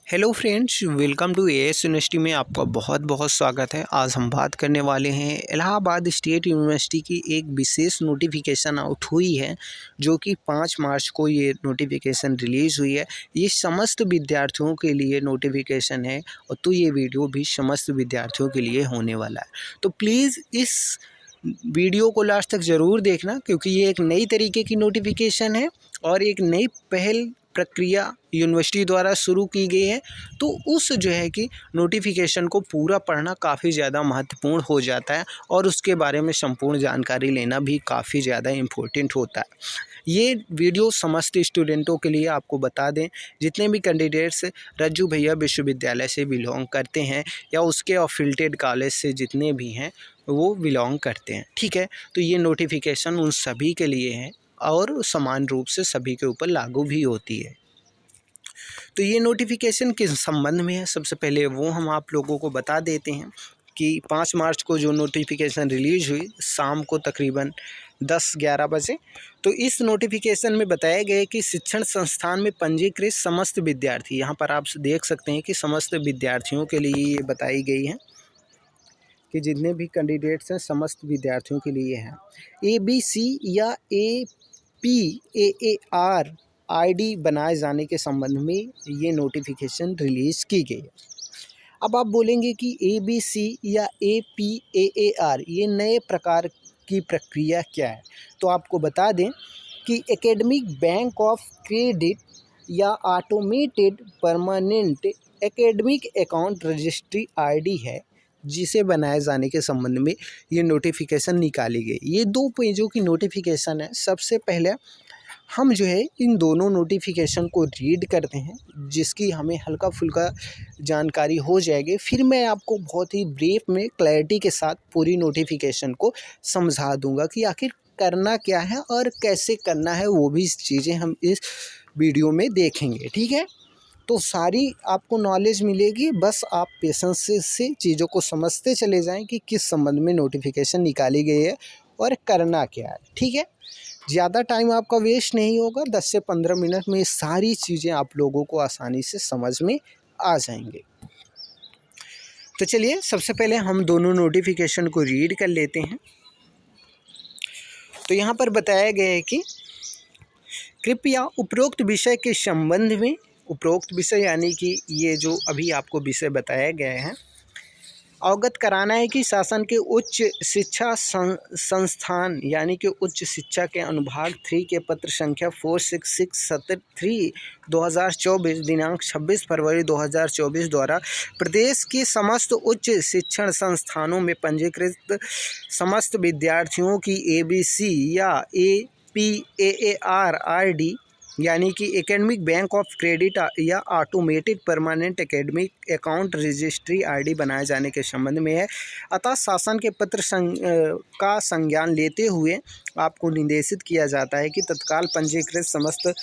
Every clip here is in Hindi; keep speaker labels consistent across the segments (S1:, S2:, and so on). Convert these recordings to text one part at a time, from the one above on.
S1: Hello friends, welcome to AS university में आपका बहुत बहुत स्वागत है। आज हम बात करने वाले हैं इलाहाबाद स्टेट यूनिवर्सिटी की एक विशेष नोटिफिकेशन आउट हुई है, जो कि 5 मार्च को ये नोटिफिकेशन रिलीज़ हुई है। ये समस्त विद्यार्थियों के लिए नोटिफिकेशन है और तो ये वीडियो भी समस्त विद्यार्थियों के लिए होने वाला है। तो प्लीज़ इस वीडियो को लास्ट तक ज़रूर देखना, क्योंकि ये एक नई तरीके की नोटिफिकेशन है और एक नई पहल प्रक्रिया यूनिवर्सिटी द्वारा शुरू की गई है। तो उस जो है कि नोटिफिकेशन को पूरा पढ़ना काफ़ी ज़्यादा महत्वपूर्ण हो जाता है और उसके बारे में संपूर्ण जानकारी लेना भी काफ़ी ज़्यादा इम्पोर्टेंट होता है। ये वीडियो समस्त स्टूडेंटों के लिए आपको बता दें, जितने भी कैंडिडेट्स रज्जू भैया विश्वविद्यालय से बिलोंग करते हैं या उसके अफिलिएटेड कॉलेज से जितने भी हैं वो बिलोंग करते हैं, ठीक है। तो ये नोटिफिकेशन उन सभी के लिए है और समान रूप से सभी के ऊपर लागू भी होती है। तो ये नोटिफिकेशन किस संबंध में है, सबसे पहले वो हम आप लोगों को बता देते हैं कि 5 मार्च को जो नोटिफिकेशन रिलीज़ हुई शाम को तकरीबन 10-11 बजे। तो इस नोटिफिकेशन में बताया गया है कि शिक्षण संस्थान में पंजीकृत समस्त विद्यार्थी, यहाँ पर आप देख सकते हैं कि समस्त विद्यार्थियों के लिए ये बताई गई है कि जितने भी कैंडिडेट्स हैं समस्त विद्यार्थियों के लिए हैं। ABC या APAAR आईडी बनाए जाने के संबंध में ये नोटिफिकेशन रिलीज़ की गई है। अब आप बोलेंगे कि ABC या APAAR ये नए प्रकार की प्रक्रिया क्या है, तो आपको बता दें कि एकेडमिक बैंक ऑफ क्रेडिट या automated permanent academic account registry ID है, जिसे बनाए जाने के संबंध में ये नोटिफिकेशन निकाली गई। ये 2 पेजों की नोटिफिकेशन है। सबसे पहले हम जो है इन दोनों नोटिफिकेशन को रीड करते हैं, जिसकी हमें हल्का फुल्का जानकारी हो जाएगी। फिर मैं आपको बहुत ही ब्रीफ में क्लैरिटी के साथ पूरी नोटिफिकेशन को समझा दूंगा कि आखिर करना क्या है और कैसे करना है, वो भी चीज़ें हम इस वीडियो में देखेंगे, ठीक है। तो सारी आपको नॉलेज मिलेगी, बस आप पेशेंस से चीज़ों को समझते चले जाएं कि किस संबंध में नोटिफिकेशन निकाली गई है और करना क्या है, ठीक है। ज़्यादा टाइम आपका वेस्ट नहीं होगा, 10 से 15 मिनट में ये सारी चीज़ें आप लोगों को आसानी से समझ में आ जाएंगे। तो चलिए सबसे पहले हम दोनों नोटिफिकेशन को रीड कर लेते हैं। तो यहाँ पर बताया गया है कि कृपया उपरोक्त विषय के संबंध में, उपरोक्त विषय यानी कि ये जो अभी आपको विषय बताया गया है, अवगत कराना है कि शासन के उच्च शिक्षा संस्थान यानी कि उच्च शिक्षा के अनुभाग 3 के पत्र संख्या 46673 2024 दिनांक 26 फरवरी 2024 द्वारा प्रदेश के समस्त उच्च शिक्षण संस्थानों में पंजीकृत समस्त विद्यार्थियों की ABC या APAAR आईडी यानी कि एकेडमिक बैंक ऑफ क्रेडिट या automated permanent academic account registry ID बनाए जाने के संबंध में है। अतः शासन के पत्र का संज्ञान लेते हुए आपको निर्देशित किया जाता है कि तत्काल पंजीकृत समस्त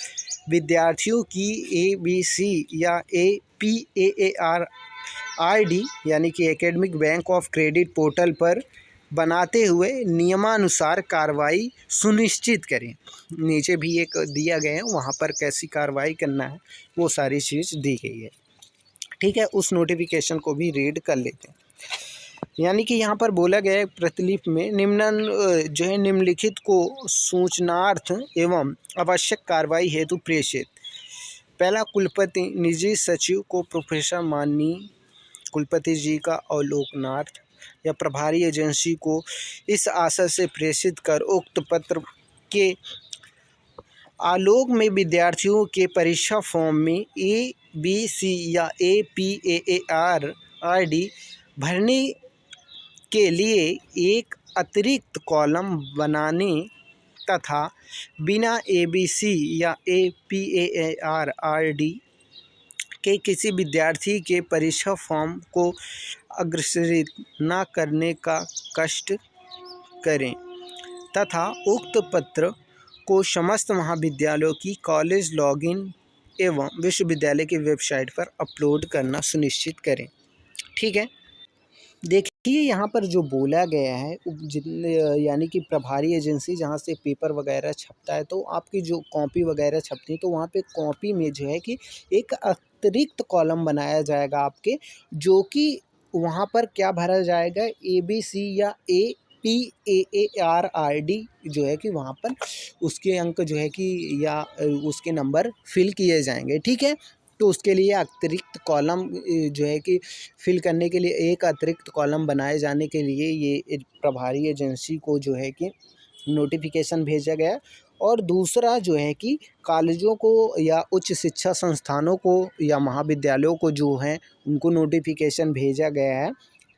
S1: विद्यार्थियों की ABC या APAAR आईडी यानी कि academic bank of credit portal पर बनाते हुए नियमानुसार कार्रवाई सुनिश्चित करें। नीचे भी एक दिया गया है, वहाँ पर कैसी कार्रवाई करना है वो सारी चीज़ दी गई है, ठीक है। उस नोटिफिकेशन को भी रीड कर लेते हैं। यानी कि यहाँ पर बोला गया है प्रतिलिपि में जो है निम्नलिखित को सूचनार्थ एवं आवश्यक कार्रवाई हेतु प्रेषित। पहला, कुलपति निजी सचिव को प्रोफेसर माननीय कुलपति जी का अवलोकनार्थ या प्रभारी एजेंसी को इस आशय से प्रेषित कर उक्त पत्र के आलोक में विद्यार्थियों के परीक्षा फॉर्म में ABC या APAAR आईडी भरने के लिए एक अतिरिक्त कॉलम बनाने तथा बिना ABC या APAAR आईडी के किसी विद्यार्थी के परीक्षा फॉर्म को अग्रेसित न करने का कष्ट करें तथा उक्त पत्र को समस्त महाविद्यालयों की कॉलेज लॉगिन एवं विश्वविद्यालय की वेबसाइट पर अपलोड करना सुनिश्चित करें, ठीक है। देखिए कि यहाँ पर जो बोला गया है जितने यानी कि प्रभारी एजेंसी जहाँ से पेपर वगैरह छपता है, तो आपकी जो कॉपी वगैरह छपती है तो वहाँ पे कॉपी में जो है कि एक अतिरिक्त कॉलम बनाया जाएगा आपके, जो कि वहाँ पर क्या भरा जाएगा, ABC या APAARRD जो है कि वहाँ पर उसके अंक जो है कि या उसके नंबर फिल किए जाएंगे। ठीक है, तो उसके लिए अतिरिक्त कॉलम जो है कि फिल करने के लिए एक अतिरिक्त कॉलम बनाए जाने के लिए ये प्रभारी एजेंसी को जो है कि नोटिफिकेशन भेजा गया। और दूसरा जो है कि कॉलेजों को या उच्च शिक्षा संस्थानों को या महाविद्यालयों को जो है उनको नोटिफिकेशन भेजा गया है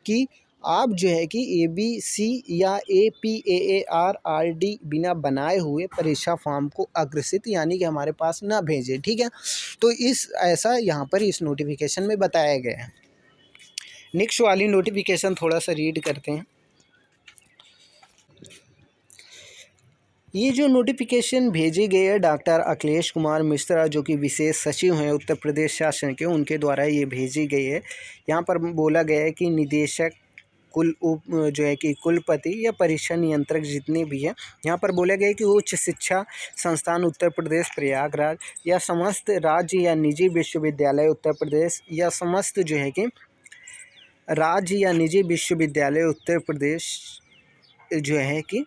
S1: कि आप जो है कि ABC या APAARRD बिना बनाए हुए परीक्षा फॉर्म को अग्रसित यानी कि हमारे पास ना भेजें। ठीक है, तो ऐसा यहाँ पर इस नोटिफिकेशन में बताया गया है। नेक्स्ट वाली नोटिफिकेशन थोड़ा सा रीड करते हैं। ये जो नोटिफिकेशन भेजी गई है डॉक्टर अखिलेश कुमार मिश्रा जो कि विशेष सचिव हैं उत्तर प्रदेश शासन के, उनके द्वारा ये भेजी गई है। यहाँ पर बोला गया है कि निदेशक जो है कि कुलपति या परीक्षा नियंत्रक जितने भी हैं, यहाँ पर बोला गया है कि उच्च शिक्षा संस्थान उत्तर प्रदेश प्रयागराज या समस्त राज्य या निजी विश्वविद्यालय उत्तर प्रदेश या समस्त जो है कि राज्य या निजी विश्वविद्यालय उत्तर प्रदेश जो है कि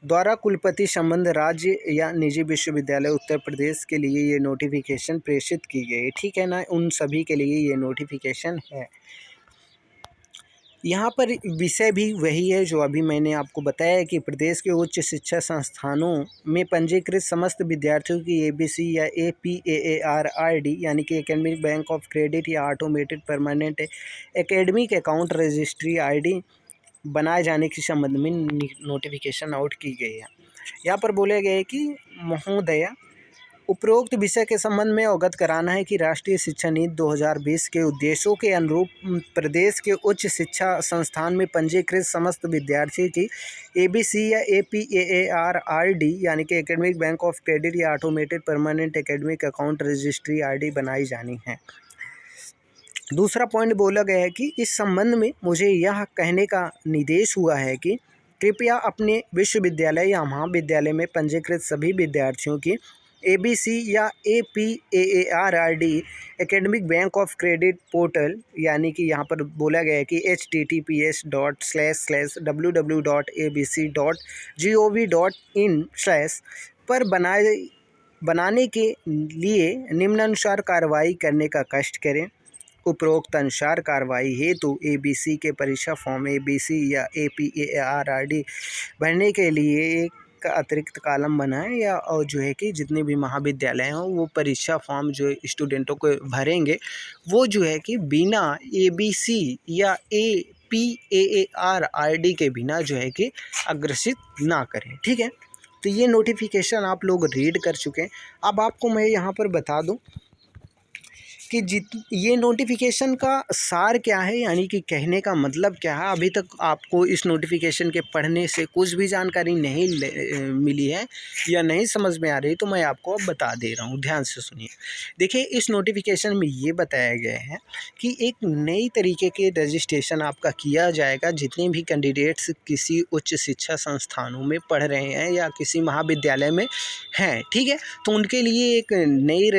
S1: द्वारा कुलपति संबंध राज्य या निजी विश्वविद्यालय उत्तर प्रदेश के लिए ये नोटिफिकेशन प्रेषित की गई। ठीक है ना, उन सभी के लिए ये नोटिफिकेशन है। यहाँ पर विषय भी वही है जो अभी मैंने आपको बताया कि प्रदेश के उच्च शिक्षा संस्थानों में पंजीकृत समस्त विद्यार्थियों की ABC या APAARRD यानी कि एकेडमिक बैंक ऑफ क्रेडिट या automated permanent academic account registry ID बनाए जाने के संबंध में नोटिफिकेशन आउट की गई है। यहाँ पर बोला गया है कि महोदया उपरोक्त विषय के संबंध में अवगत कराना है कि राष्ट्रीय शिक्षा नीति 2020 के उद्देश्यों के अनुरूप प्रदेश के उच्च शिक्षा संस्थान में पंजीकृत समस्त विद्यार्थी की ABC या APAARRD यानी कि एकेडमिक बैंक ऑफ क्रेडिट या automated permanent academic account registry ID बनाई जानी है। दूसरा पॉइंट बोला गया है कि इस संबंध में मुझे यह कहने का निर्देश हुआ है कि कृपया अपने विश्वविद्यालय या महाविद्यालय में पंजीकृत सभी विद्यार्थियों की ABC या APAARRD academic bank of credit portal यानी कि यहाँ पर बोला गया है कि https://www.abc.gov.in/ पर बनाने के लिए निम्नानुसार कार्रवाई करने का कष्ट करें। उपरोक्त अनुसार कार्रवाई हेतु ABC के परीक्षा फॉर्म ABC या APAARRD भरने के लिए एक अतिरिक्त कॉलम बनाएं या और जो है कि जितने भी महाविद्यालय हैं वो परीक्षा फॉर्म जो स्टूडेंटों को भरेंगे वो जो है कि बिना ABC या APAARRD के बिना जो है कि अग्रसित ना करें। ठीक है, तो ये नोटिफिकेशन आप लोग रीड कर चुके हैं। अब आपको मैं यहाँ पर बता दूँ कि ये नोटिफिकेशन का सार क्या है यानी कि कहने का मतलब क्या है। अभी तक आपको इस नोटिफिकेशन के पढ़ने से कुछ भी जानकारी नहीं मिली है या नहीं समझ में आ रही, तो मैं आपको अब बता दे रहा हूँ, ध्यान से सुनिए। देखिए, इस नोटिफिकेशन में ये बताया गया है कि एक नई तरीके के रजिस्ट्रेशन आपका किया जाएगा। जितने भी कैंडिडेट्स किसी उच्च शिक्षा संस्थानों में पढ़ रहे हैं या किसी महाविद्यालय में हैं, ठीक है, तो उनके लिए एक नई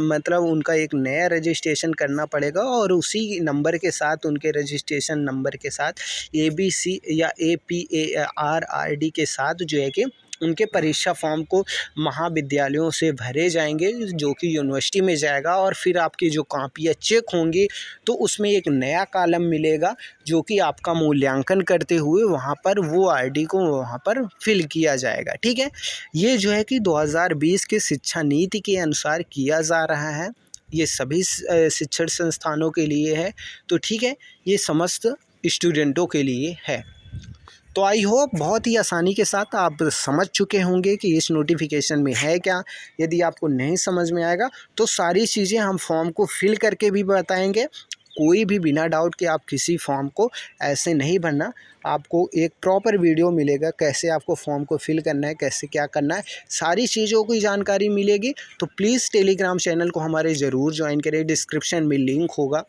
S1: मतलब उनका एक नया रजिस्ट्रेशन करना पड़ेगा और उसी नंबर के साथ, उनके रजिस्ट्रेशन नंबर के साथ ABC या APAARRD के साथ जो है कि उनके परीक्षा फॉर्म को महाविद्यालयों से भरे जाएंगे जो कि यूनिवर्सिटी में जाएगा और फिर आपकी जो कॉपियाँ चेक होंगी तो उसमें एक नया कॉलम मिलेगा जो कि आपका मूल्यांकन करते हुए वहाँ पर वो ID को वहाँ पर फिल किया जाएगा। ठीक है, ये जो है कि 2020 के शिक्षा नीति के अनुसार किया जा रहा है। ये सभी शिक्षण संस्थानों के लिए है, तो ठीक है, ये समस्त स्टूडेंटों के लिए है। तो आई होप बहुत ही आसानी के साथ आप समझ चुके होंगे कि इस नोटिफिकेशन में है क्या। यदि आपको नहीं समझ में आएगा तो सारी चीज़ें हम फॉर्म को फिल करके भी बताएंगे। कोई भी बिना डाउट कि आप किसी फॉर्म को ऐसे नहीं भरना, आपको एक प्रॉपर वीडियो मिलेगा कैसे आपको फॉर्म को फिल करना है, कैसे क्या करना है, सारी चीज़ों की जानकारी मिलेगी। तो प्लीज़ टेलीग्राम चैनल को हमारे ज़रूर ज्वाइन करें, डिस्क्रिप्शन में लिंक होगा,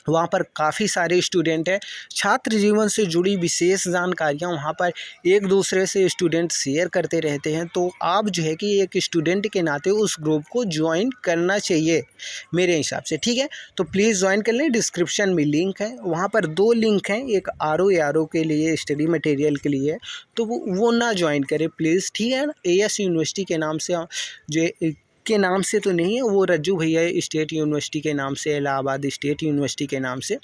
S1: वहाँ पर काफ़ी सारे स्टूडेंट हैं। छात्र जीवन से जुड़ी विशेष जानकारियाँ वहाँ पर एक दूसरे से स्टूडेंट शेयर करते रहते हैं। तो आप जो है कि एक स्टूडेंट के नाते उस ग्रुप को ज्वाइन करना चाहिए मेरे हिसाब से, ठीक है। तो प्लीज़ ज्वाइन कर लें, डिस्क्रिप्शन में लिंक है, वहाँ पर 2 लिंक हैं, एक आर के लिए स्टडी मटेरियल के लिए, तो वो ना ज्वाइन करें प्लीज़, ठीक है ना। AS यूनिवर्सिटी के नाम से जो के नाम से तो नहीं है, वो रज्जू भैया स्टेट यूनिवर्सिटी के नाम से, इलाहाबाद स्टेट यूनिवर्सिटी के नाम से